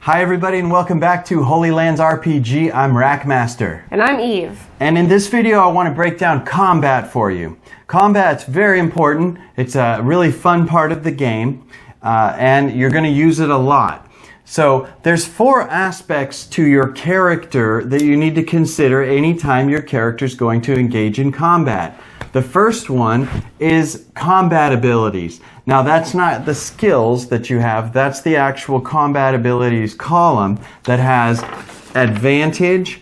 Hi everybody and welcome back to Holy Lands RPG. I'm Racmonster. And I'm Eve. And in this video I want to break down combat for you. Combat's very important. It's a really fun part of the game and you're going to use it a lot. So there's 4 aspects to your character that you need to consider anytime your character is going to engage in combat. The first one is combat abilities. Now that's not the skills that you have, that's the actual combat abilities column that has advantage,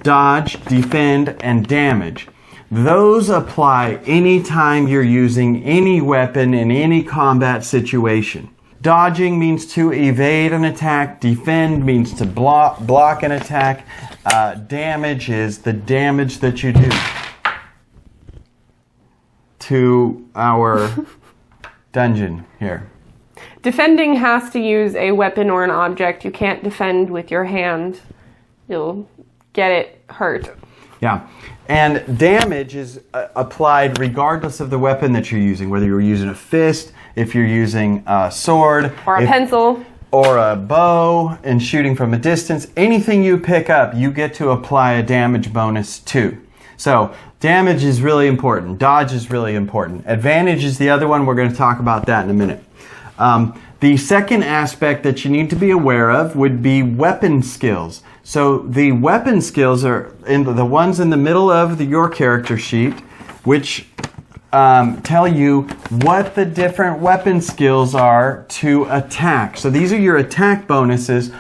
dodge, defend, and damage. Those apply anytime you're using any weapon in any combat situation. Dodging means to evade an attack, defend means to block an attack, damage is the damage that you do to our dungeon here. Defending has to use a weapon or an object. You can't defend with your hand. You'll get it hurt. Yeah. And damage is applied regardless of the weapon that you're using, whether you're using a fist, if you're using a sword, or a pencil, or a bow and shooting from a distance. Anything you pick up, you get to apply a damage bonus to. So damage is really important. Dodge is really important. Advantage is the other one. We're going to talk about that in a minute. The second aspect that you need to be aware of would be weapon skills. So the weapon skills are the ones in the middle of your character sheet, which tell you what the different weapon skills are to attack. So these are your attack bonuses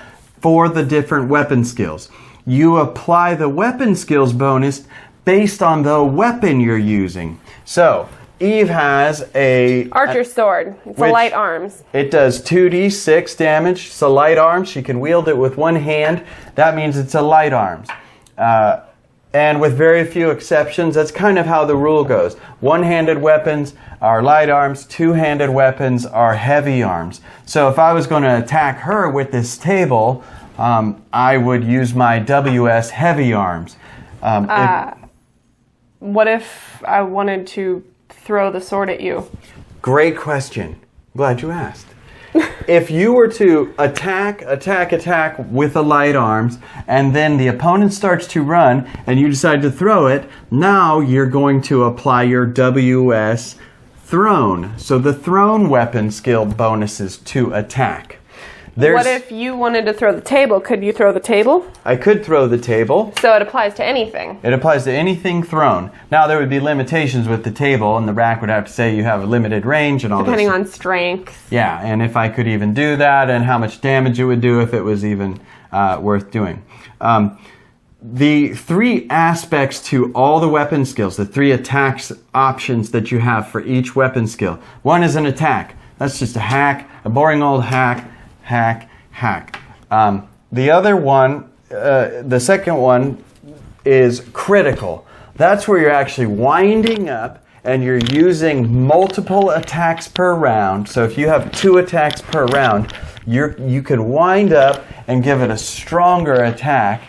for the different weapon skills. You apply the weapon skills bonus based on the weapon you're using. So Eve has a archer's sword. It's a light arms. It does 2d6 damage. It's a light arms. She can wield it with one hand. That means it's a light arms. And with very few exceptions, that's kind of how the rule goes. One-handed weapons are light arms. Two-handed weapons are heavy arms. So if I was going to attack her with this table, I would use my WS heavy arms. What if I wanted to throw the sword at you? Great question. Glad you asked. If you were to attack with the light arms, and then the opponent starts to run, and you decide to throw it, now you're going to apply your WS thrown. So the thrown weapon skill bonuses to attack. What if you wanted to throw the table? Could you throw the table? I could throw the table. So it applies to anything. It applies to anything thrown. Now there would be limitations with the table, and the rack would have to say you have a limited range and all this. Depending on strength. Yeah, and if I could even do that, and how much damage it would do if it was even worth doing. The 3 aspects to all the weapon skills, the 3 attacks options that you have for each weapon skill. One is an attack. That's just a hack, a boring old hack. The other one, the second one, is critical. That's where you're actually winding up and you're using multiple attacks per round. So if you have 2 attacks per round, you can wind up and give it a stronger attack.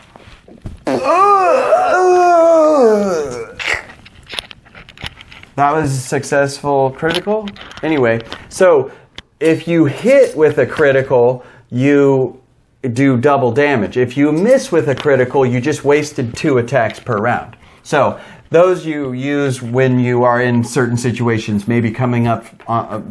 That was a successful critical. Anyway, so if you hit with a critical, you do double damage. If you miss with a critical, you just wasted 2 attacks per round. So those you use when you are in certain situations, maybe coming up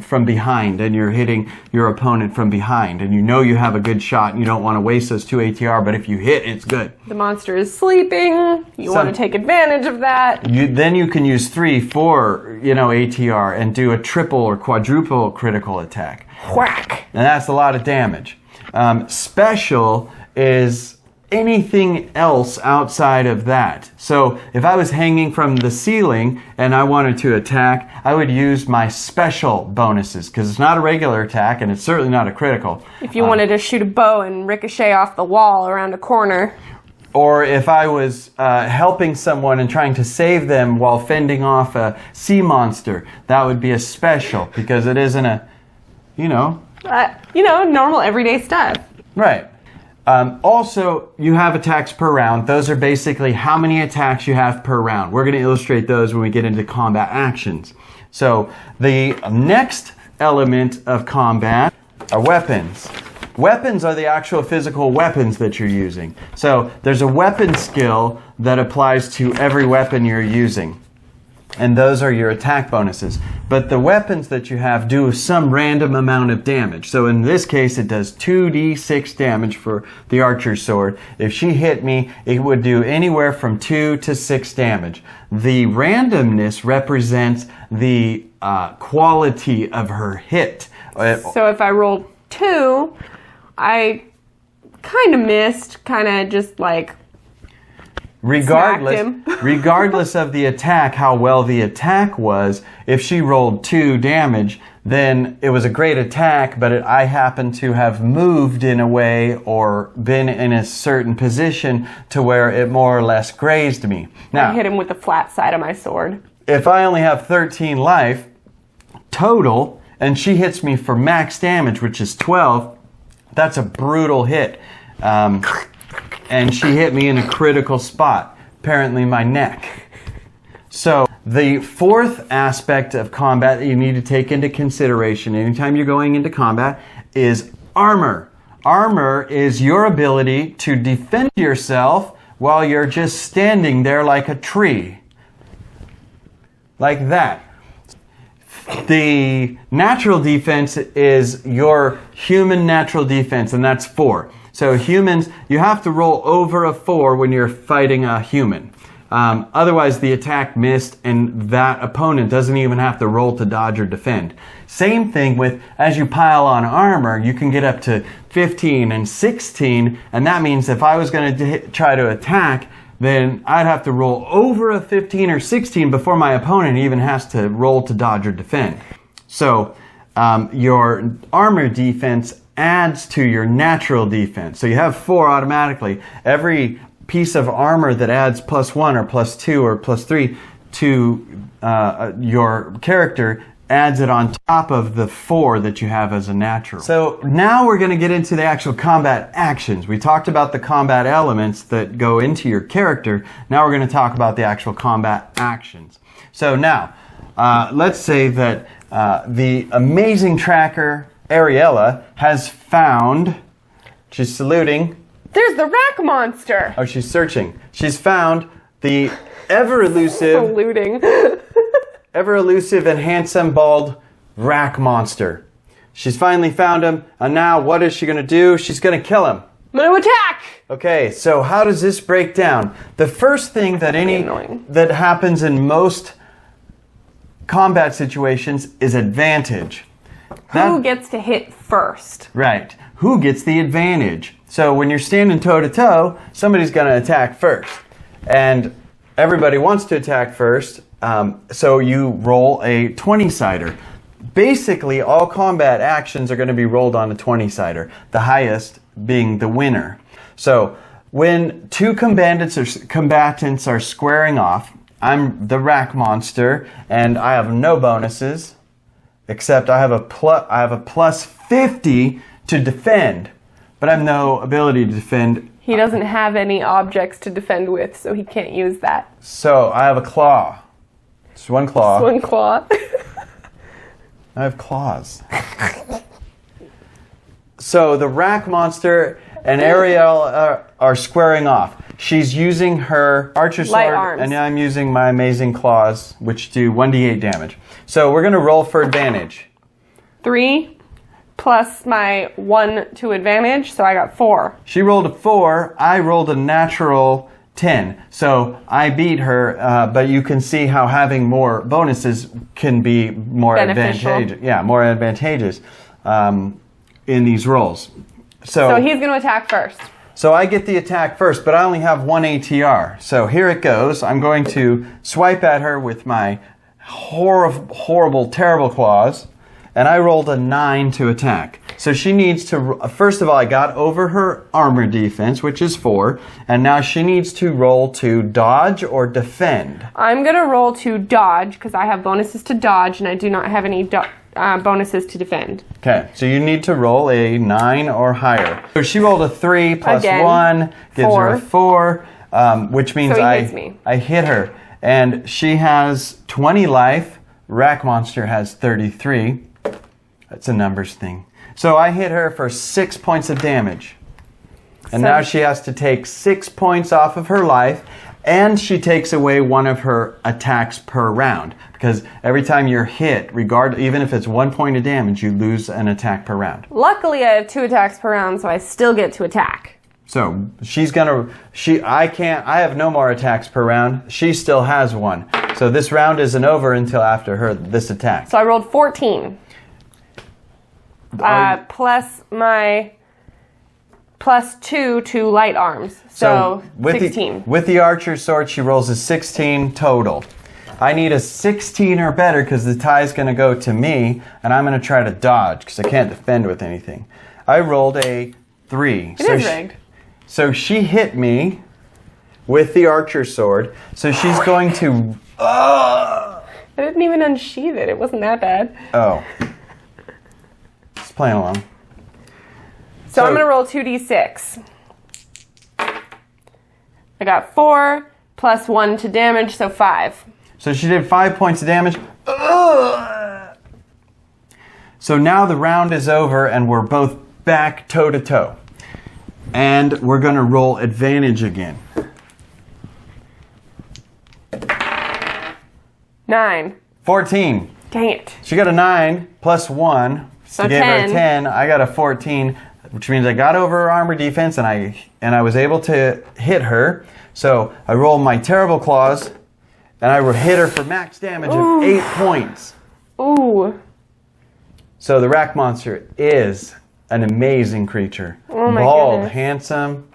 from behind and you're hitting your opponent from behind and you know you have a good shot and you don't want to waste those 2 ATR, but if you hit, it's good. The monster is sleeping. You want to take advantage of that. Then you can use 3, 4, ATR and do a triple or quadruple critical attack. Whack! And that's a lot of damage. Special is anything else outside of that. So if I was hanging from the ceiling and I wanted to attack, I would use my special bonuses because it's not a regular attack and it's certainly not a critical. If you wanted to shoot a bow and ricochet off the wall around a corner. Or if I was helping someone and trying to save them while fending off a sea monster, that would be a special because it isn't a, normal everyday stuff. Right. Also, you have attacks per round. Those are basically how many attacks you have per round. We're going to illustrate those when we get into combat actions. So the next element of combat are weapons. Weapons are the actual physical weapons that you're using. So there's a weapon skill that applies to every weapon you're using. And those are your attack bonuses. But the weapons that you have do some random amount of damage. So in this case, it does 2d6 damage for the archer's sword. If she hit me, it would do anywhere from 2 to 6 damage. The randomness represents the quality of her hit. So if I roll 2, I kind of missed, kind of just like regardless of the attack, how well the attack was, if she rolled 2 damage, then it was a great attack, but I happened to have moved in a way or been in a certain position to where it more or less grazed me. Now, I hit him with the flat side of my sword. If I only have 13 life total, and she hits me for max damage, which is 12, that's a brutal hit. And she hit me in a critical spot, apparently my neck. So the fourth aspect of combat that you need to take into consideration anytime you're going into combat is armor. Armor is your ability to defend yourself while you're just standing there like a tree. Like that. The natural defense is your human natural defense, and that's 4. So humans, you have to roll over a 4 when you're fighting a human. Otherwise, the attack missed, and that opponent doesn't even have to roll to dodge or defend. Same thing with, as you pile on armor, you can get up to 15 and 16, and that means if I was going to try to attack, then I'd have to roll over a 15 or 16 before my opponent even has to roll to dodge or defend. So your armor defense adds to your natural defense. So you have 4 automatically. Every piece of armor that adds +1 or +2 or +3 to your character adds it on top of the 4 that you have as a natural. So now we're going to get into the actual combat actions. We talked about the combat elements that go into your character. Now we're going to talk about the actual combat actions. So now, let's say that the amazing tracker Ariella has found, she's saluting. There's the Racmonster! Oh, she's searching. She's found the ever-elusive... Saluting. ever-elusive and handsome bald Racmonster. She's finally found him, and now what is she going to do? She's going to kill him. I'm going to attack! Okay, so how does this break down? The first thing that that happens in most combat situations is advantage. Who gets to hit first? Right. Who gets the advantage? So when you're standing toe-to-toe, somebody's going to attack first. And everybody wants to attack first, so you roll a 20-sider. Basically, all combat actions are going to be rolled on a 20-sider, the highest being the winner. So when 2 combatants are squaring off, I'm the Racmonster, and I have no bonuses. Except I have a plus 50 to defend, but I have no ability to defend. He doesn't have any objects to defend with, so he can't use that. So I have a claw. Just 1 claw. Just 1 claw. I have claws. So the Racmonster and Ariel are squaring off. She's using her archer sword, and I'm using my amazing claws, which do 1d8 damage. So we're going to roll for advantage. 3 plus my 1 to advantage, so I got 4. She rolled a 4. I rolled a natural 10. So I beat her, but you can see how having more bonuses can be more advantageous. Yeah, more advantageous in these rolls. So he's going to attack first. So I get the attack first, but I only have 1 ATR. So here it goes. I'm going to swipe at her with my horrible, terrible claws, and I rolled a 9 to attack. So she needs to, first of all, I got over her armor defense, which is 4, and now she needs to roll to dodge or defend. I'm going to roll to dodge, because I have bonuses to dodge, and I do not have any bonuses to defend. Okay, so you need to roll a 9 or higher. So she rolled a 3 plus Again, 1 gives her a 4, which means so I hit her. And she has 20 life. Racmonster has 33. That's a numbers thing. So I hit her for 6 points of damage. And So- now she has to take 6 points off of her life, and she takes away one of her attacks per round. Because every time you're hit, even if it's 1 point of damage, you lose an attack per round. Luckily, I have 2 attacks per round, so I still get to attack. So I have no more attacks per round. She still has one. So this round isn't over until after this attack. So I rolled 14. Plus my +2 to light arms. So with 16. with the archer's sword, she rolls a 16 total. I need a 16 or better because the tie is going to go to me, and I'm going to try to dodge because I can't defend with anything. I rolled a 3. It is rigged. So she hit me with the archer's sword. So she's going to... I didn't even unsheath it. It wasn't that bad. Oh. Just playing along. So I'm going to roll 2d6. I got 4 plus 1 to damage, so 5. So she did 5 points of damage. So now the round is over and we're both back toe to toe. And we're going to roll advantage again. 9. 14. Dang it. She got a 9 plus 1. So gave her a 10. 10. I got a 14, which means I got over her armor defense and I was able to hit her. So I rolled my terrible claws and I hit her for max damage of 8 points. Ooh. So the Racmonster is an amazing creature. Oh my Bald, goodness. handsome,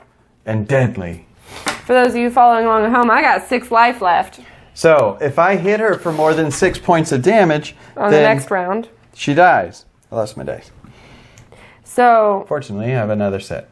and deadly. For those of you following along at home, I got 6 life left So if I hit her for more than 6 points of damage, on the then next round. she dies. I lost my dice. So, Fortunately, I have another set.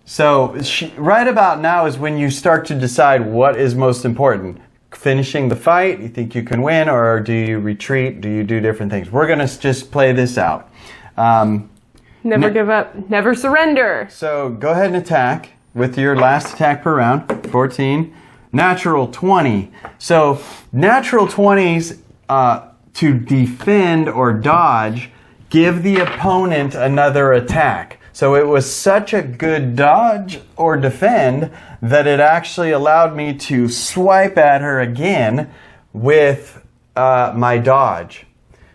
So right about now is when you start to decide what is most important. Finishing the fight, you think you can win, or do you retreat? Do you do different things? We're going to just play this out. never give up, never surrender. So go ahead and attack with your last attack per round. 14. Natural 20. So natural 20s to defend or dodge give the opponent another attack. So it was such a good dodge or defend that it actually allowed me to swipe at her again with my dodge.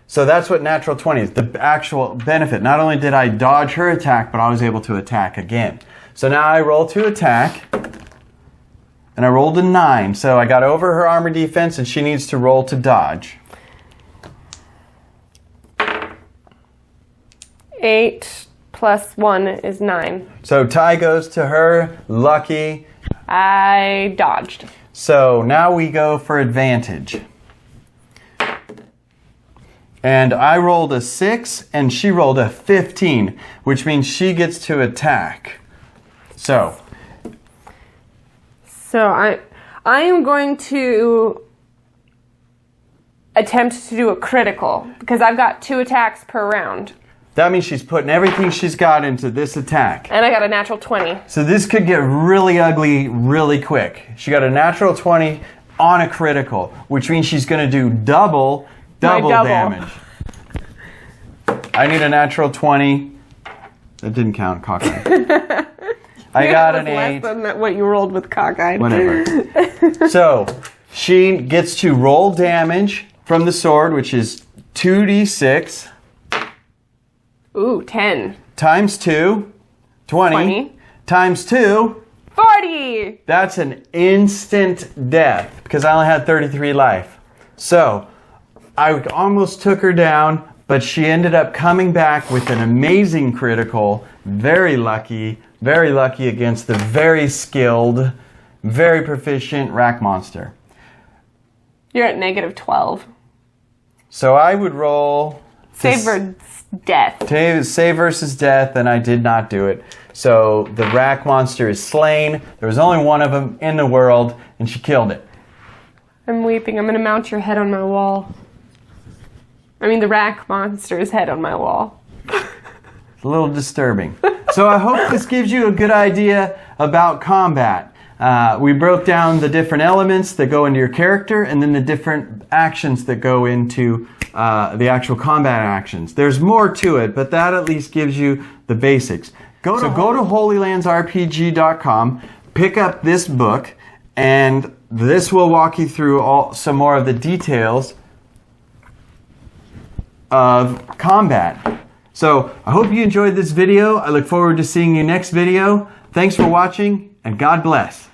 So that's what natural 20 is, the actual benefit. Not only did I dodge her attack, but I was able to attack again. So now I roll to attack, and I rolled a 9. So I got over her armor defense, and she needs to roll to dodge. 8 plus 1 is 9. So tie goes to her, lucky. I dodged. So now we go for advantage. And I rolled a 6 and she rolled a 15, which means she gets to attack. So I am going to attempt to do a critical because I've got 2 attacks per round. that means she's putting everything she's got into this attack. And I got a natural 20. So this could get really ugly really quick. She got a natural 20 on a critical, which means she's going to do double damage. I need a natural 20. That didn't count, cockeyed. I got an 8. Less than what you rolled with cockeyed. Whatever. So she gets to roll damage from the sword, which is 2d6 Ooh, 10. times 2, 20, times 2, 40! that's an instant death because I only had 33 life. So I almost took her down, but she ended up coming back with an amazing critical. Very lucky against the very skilled, very proficient Racmonster. You're at negative 12. So I would roll... Save for death. Save versus death, and I did not do it. So the Racmonster is slain. There was only one of them in the world, and she killed it. I'm weeping. I'm going to mount your head on my wall. I mean, the Racmonster's head on my wall. It's a little disturbing. So I hope this gives you a good idea about combat. We broke down the different elements that go into your character and then the different actions that go into the actual combat actions. There's more to it, but that at least gives you the basics. Go to holylandsrpg.com, pick up this book, and this will walk you through some more of the details of combat. So I hope you enjoyed this video. I look forward to seeing you next video. Thanks for watching, and God bless.